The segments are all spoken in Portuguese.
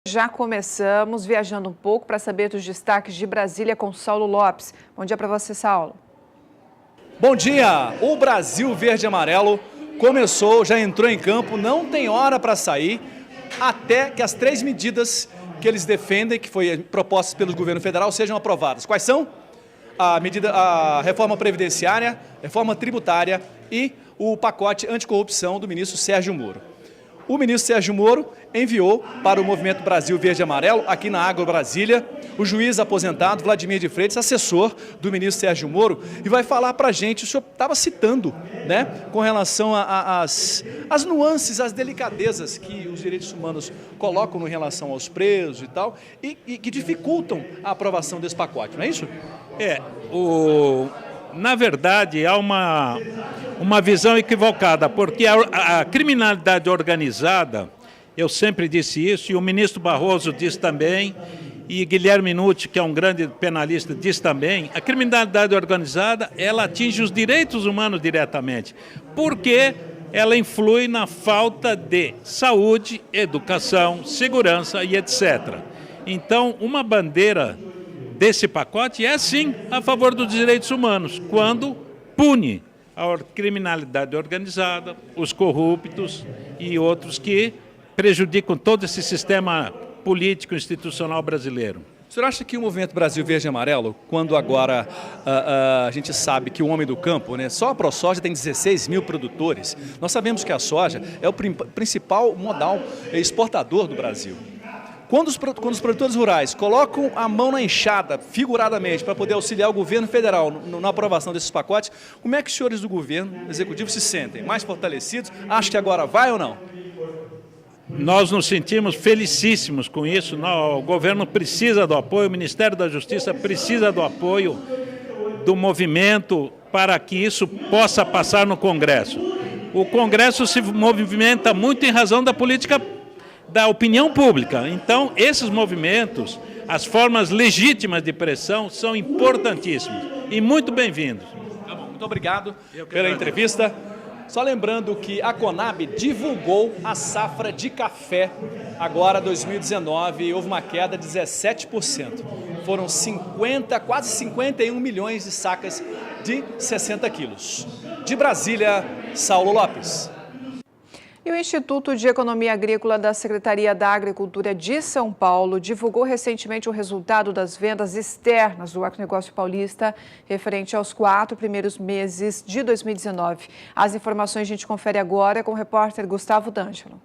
Já começamos viajando um pouco para saber dos destaques de Brasília com Saulo Lopes. Bom dia para você, Saulo. Bom dia! O Brasil Verde e Amarelo começou, já entrou em campo, não tem hora para sair, até que as 3 medidas que eles defendem, que foi propostas pelo governo federal, sejam aprovadas. Quais são? A reforma previdenciária, reforma tributária e o pacote anticorrupção do ministro Sérgio Moro. O ministro Sérgio Moro enviou para o Movimento Brasil Verde e Amarelo, aqui na Agro Brasília, o juiz aposentado Vladimir de Freitas, assessor do ministro Sérgio Moro, e vai falar para a gente, o senhor estava citando, né, com relação às nuances, às delicadezas que os direitos humanos colocam em relação aos presos e tal, e que dificultam a aprovação desse pacote, não é isso? Na verdade, há uma visão equivocada, porque a criminalidade organizada, eu sempre disse isso, e o ministro Barroso disse também, e Guilherme Nutti, que é um grande penalista, diz também, a criminalidade organizada, ela atinge os direitos humanos diretamente, porque ela influi na falta de saúde, educação, segurança e etc. Então, uma bandeira desse pacote é, sim, a favor dos direitos humanos, quando pune a criminalidade organizada, os corruptos e outros que prejudicam todo esse sistema político institucional brasileiro. O senhor acha que o Movimento Brasil Verde e Amarelo, quando agora a gente sabe que o homem do campo, né, só a ProSoja tem 16 mil produtores, nós sabemos que a soja é o principal modal exportador do Brasil. Quando os produtores rurais colocam a mão na enxada, figuradamente, para poder auxiliar o governo federal na aprovação desses pacotes, como é que os senhores do governo executivo se sentem? Mais fortalecidos? Acham que agora vai ou não? Nós nos sentimos felicíssimos com isso. O governo precisa do apoio, o Ministério da Justiça precisa do apoio do movimento para que isso possa passar no Congresso. O Congresso se movimenta muito em razão da política da opinião pública. Então, esses movimentos, as formas legítimas de pressão são importantíssimos e muito bem-vindos. Tá bom, muito obrigado pela entrevista. Só lembrando que a Conab divulgou a safra de café agora 2019 e houve uma queda de 17%. Foram quase 51 milhões de sacas de 60 quilos. De Brasília, Saulo Lopes. E o Instituto de Economia Agrícola da Secretaria da Agricultura de São Paulo divulgou recentemente o resultado das vendas externas do agronegócio paulista referente aos 4 primeiros meses de 2019. As informações a gente confere agora com o repórter Gustavo D'Angelo.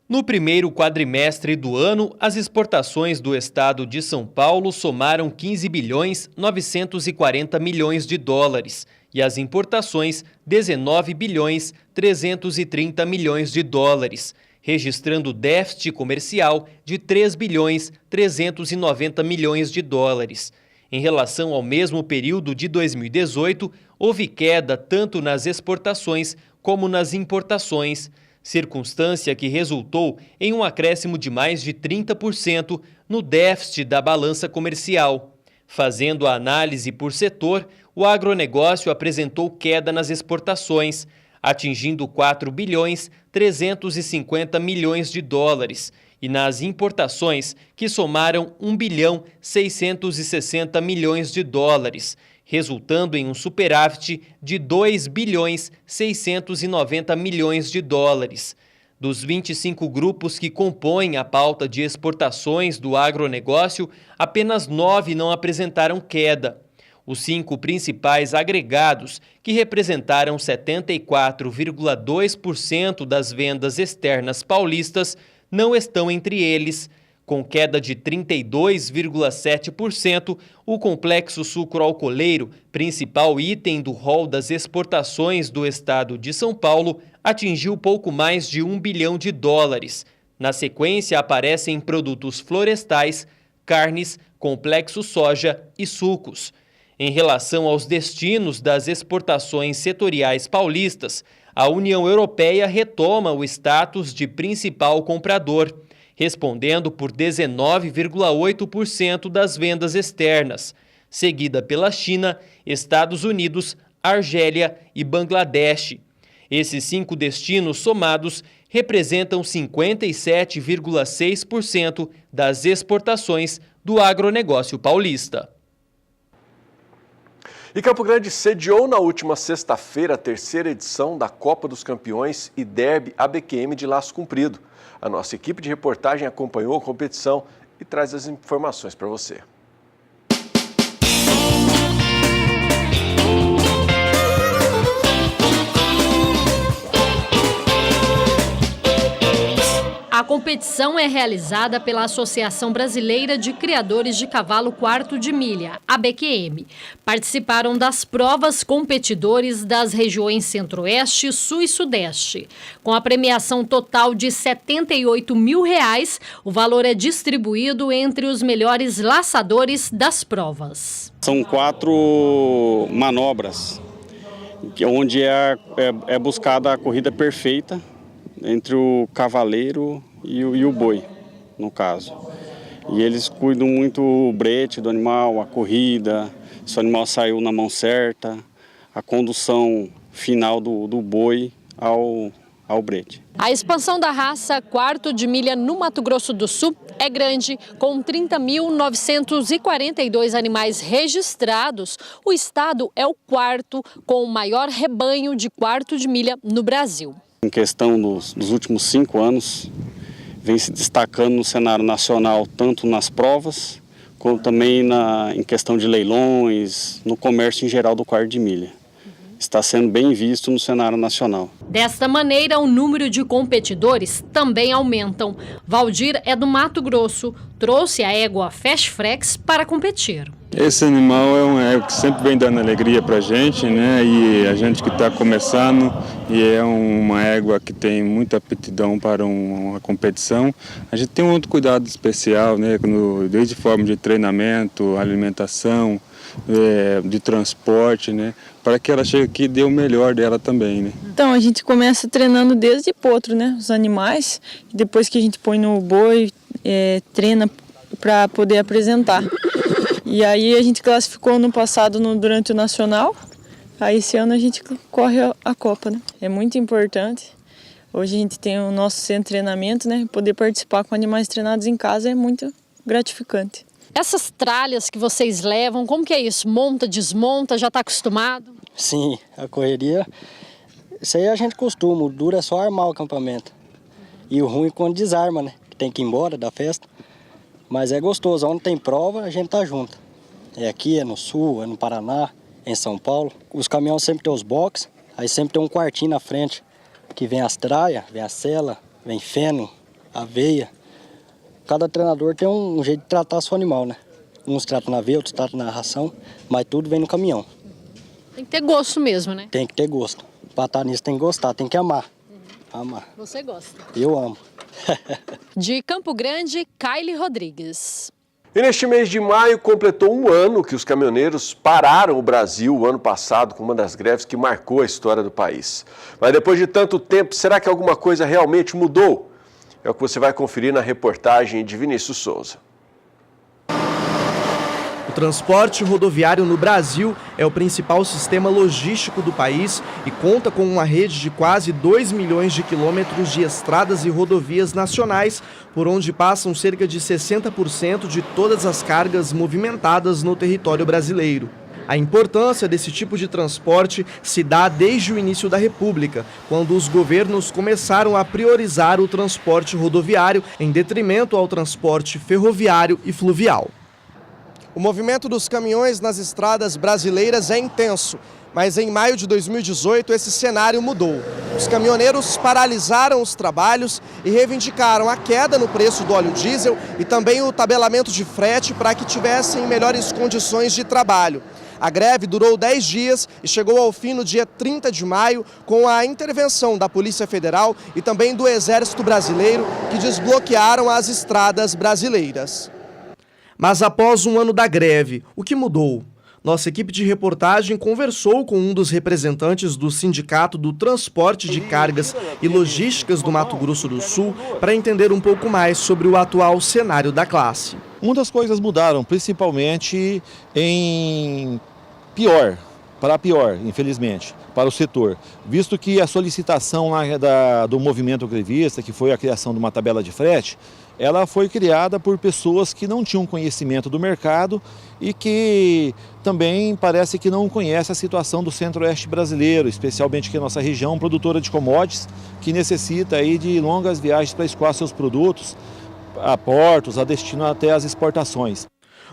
No primeiro quadrimestre do ano, as exportações do estado de São Paulo somaram 15 bilhões 940 milhões de dólares e as importações 19 bilhões 330 milhões de dólares, registrando déficit comercial de 3 bilhões 390 milhões de dólares. Em relação ao mesmo período de 2018, houve queda tanto nas exportações como nas importações, circunstância que resultou em um acréscimo de mais de 30% no déficit da balança comercial. Fazendo a análise por setor, o agronegócio apresentou queda nas exportações, atingindo 4 bilhões 350 milhões de dólares, e nas importações, que somaram 1 bilhão 660 milhões de dólares, resultando em um superávit de 2 bilhões 690 milhões de dólares. Dos 25 grupos que compõem a pauta de exportações do agronegócio, apenas 9 não apresentaram queda. Os 5 principais agregados, que representaram 74,2% das vendas externas paulistas, não estão entre eles. Com queda de 32,7%, o complexo sucroalcooleiro, principal item do rol das exportações do estado de São Paulo, atingiu pouco mais de 1 bilhão de dólares. Na sequência aparecem produtos florestais, carnes, complexo soja e sucos. Em relação aos destinos das exportações setoriais paulistas, a União Europeia retoma o status de principal comprador, respondendo por 19,8% das vendas externas, seguida pela China, Estados Unidos, Argélia e Bangladesh. Esses 5 destinos somados representam 57,6% das exportações do agronegócio paulista. E Campo Grande sediou na última sexta-feira a terceira edição da Copa dos Campeões e Derby ABQM de Laço Comprido. A nossa equipe de reportagem acompanhou a competição e traz as informações para você. A competição é realizada pela Associação Brasileira de Criadores de Cavalo Quarto de Milha, ABQM. Participaram das provas competidores das regiões Centro-Oeste, Sul e Sudeste. Com a premiação total de R$ 78 mil, o valor é distribuído entre os melhores laçadores das provas. São 4 manobras, onde é buscada a corrida perfeita entre o cavaleiro e o boi, no caso. E eles cuidam muito o brete do animal, a corrida, se o animal saiu na mão certa, a condução final do boi ao brete. A expansão da raça Quarto de Milha no Mato Grosso do Sul é grande. Com 30.942 animais registrados, o estado é o quarto com o maior rebanho de quarto de milha no Brasil. Em questão dos últimos 5 anos, vem se destacando no cenário nacional, tanto nas provas, como também em questão de leilões, no comércio em geral do quarto de milha. Está sendo bem visto no cenário nacional. Desta maneira, o número de competidores também aumentam. Valdir é do Mato Grosso, trouxe a égua Fast Frex para competir. Esse animal é uma égua que sempre vem dando alegria para a gente, né? E a gente que está começando, e é uma égua que tem muita aptidão para uma competição. A gente tem um outro cuidado especial, né? Desde forma de treinamento, alimentação, de transporte, né? Para que ela chegue aqui e dê o melhor dela também, né? Então a gente começa treinando desde potro, né? Os animais, e depois que a gente põe no boi, treina para poder apresentar. E aí a gente classificou no passado durante o Nacional, aí esse ano a gente corre a Copa, né? É muito importante. Hoje a gente tem o nosso centro de treinamento, né? Poder participar com animais treinados em casa é muito gratificante. Essas tralhas que vocês levam, como que é isso? Monta, desmonta, já está acostumado? Sim, a correria, isso aí a gente costuma, o duro é só armar o acampamento. E o ruim é quando desarma, né? Tem que ir embora da festa. Mas é gostoso, onde tem prova a gente tá junto. É aqui, é no Sul, é no Paraná, é em São Paulo. Os caminhões sempre tem os boxes, aí sempre tem um quartinho na frente, que vem as traias, vem a sela, vem feno, aveia. Cada treinador tem um jeito de tratar seu animal, né? Uns tratam na veia, outros tratam na ração, mas tudo vem no caminhão. Tem que ter gosto mesmo, né? Tem que ter gosto. Pra estar nisso tem que gostar, tem que amar. Amar. Você gosta? Eu amo. De Campo Grande, Kylie Rodrigues. E neste mês de maio completou um ano que os caminhoneiros pararam o Brasil o ano passado com uma das greves que marcou a história do país. Mas depois de tanto tempo, será que alguma coisa realmente mudou? É o que você vai conferir na reportagem de Vinícius Souza. O transporte rodoviário no Brasil é o principal sistema logístico do país e conta com uma rede de quase 2 milhões de quilômetros de estradas e rodovias nacionais, por onde passam cerca de 60% de todas as cargas movimentadas no território brasileiro. A importância desse tipo de transporte se dá desde o início da República, quando os governos começaram a priorizar o transporte rodoviário em detrimento ao transporte ferroviário e fluvial. O movimento dos caminhões nas estradas brasileiras é intenso, mas em maio de 2018 esse cenário mudou. Os caminhoneiros paralisaram os trabalhos e reivindicaram a queda no preço do óleo diesel e também o tabelamento de frete para que tivessem melhores condições de trabalho. A greve durou 10 dias e chegou ao fim no dia 30 de maio, com a intervenção da Polícia Federal e também do Exército Brasileiro, que desbloquearam as estradas brasileiras. Mas após um ano da greve, o que mudou? Nossa equipe de reportagem conversou com um dos representantes do Sindicato do Transporte de Cargas e Logísticas do Mato Grosso do Sul para entender um pouco mais sobre o atual cenário da classe. Muitas coisas mudaram, principalmente em pior. para pior, infelizmente, para o setor, visto que a solicitação lá do movimento grevista, que foi a criação de uma tabela de frete, ela foi criada por pessoas que não tinham conhecimento do mercado e que também parece que não conhecem a situação do centro-oeste brasileiro, especialmente que é a nossa região produtora de commodities, que necessita aí de longas viagens para escoar seus produtos a portos, a destino até as exportações.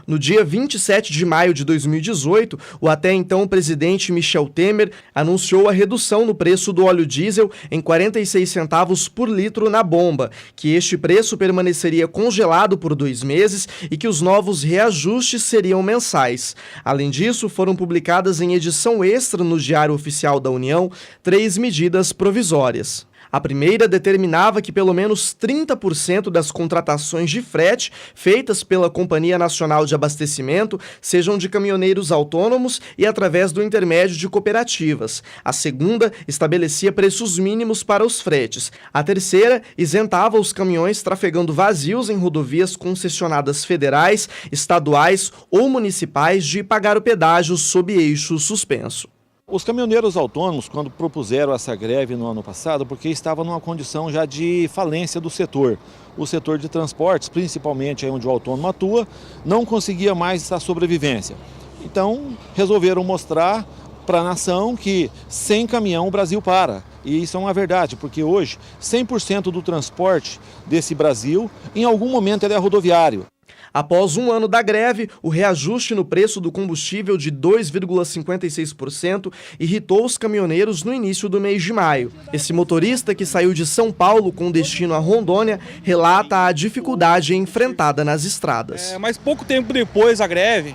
No dia 27 de maio de 2018, o até então presidente Michel Temer anunciou a redução no preço do óleo diesel em 46 centavos por litro na bomba, que este preço permaneceria congelado por 2 meses e que os novos reajustes seriam mensais. Além disso, foram publicadas em edição extra no Diário Oficial da União 3 medidas provisórias. A primeira determinava que pelo menos 30% das contratações de frete feitas pela Companhia Nacional de Abastecimento sejam de caminhoneiros autônomos e através do intermédio de cooperativas. A segunda estabelecia preços mínimos para os fretes. A terceira isentava os caminhões trafegando vazios em rodovias concessionadas federais, estaduais ou municipais de pagar o pedágio sob eixo suspenso. Os caminhoneiros autônomos, quando propuseram essa greve no ano passado, porque estavam numa condição já de falência do setor. O setor de transportes, principalmente onde o autônomo atua, não conseguia mais a sobrevivência. Então, resolveram mostrar para a nação que sem caminhão o Brasil para. E isso é uma verdade, porque hoje 100% do transporte desse Brasil, em algum momento ele é rodoviário. Após um ano da greve, o reajuste no preço do combustível de 2,56% irritou os caminhoneiros no início do mês de maio. Esse motorista, que saiu de São Paulo com destino a Rondônia, relata a dificuldade enfrentada nas estradas. Mas pouco tempo depois da greve,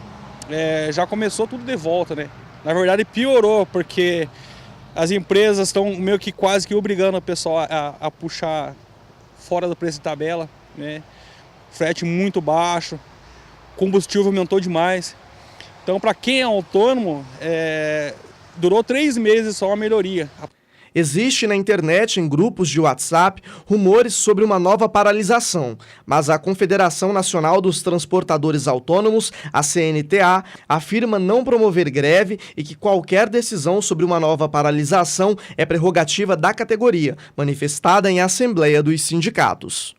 já começou tudo de volta, né? Na verdade piorou, porque as empresas estão meio que quase que obrigando o pessoal a puxar fora do preço de tabela, né? Frete muito baixo, combustível aumentou demais. Então, para quem é autônomo, durou 3 meses só a melhoria. Existe na internet, em grupos de WhatsApp, rumores sobre uma nova paralisação, mas a Confederação Nacional dos Transportadores Autônomos, a CNTA, afirma não promover greve e que qualquer decisão sobre uma nova paralisação é prerrogativa da categoria, manifestada em assembleia dos sindicatos.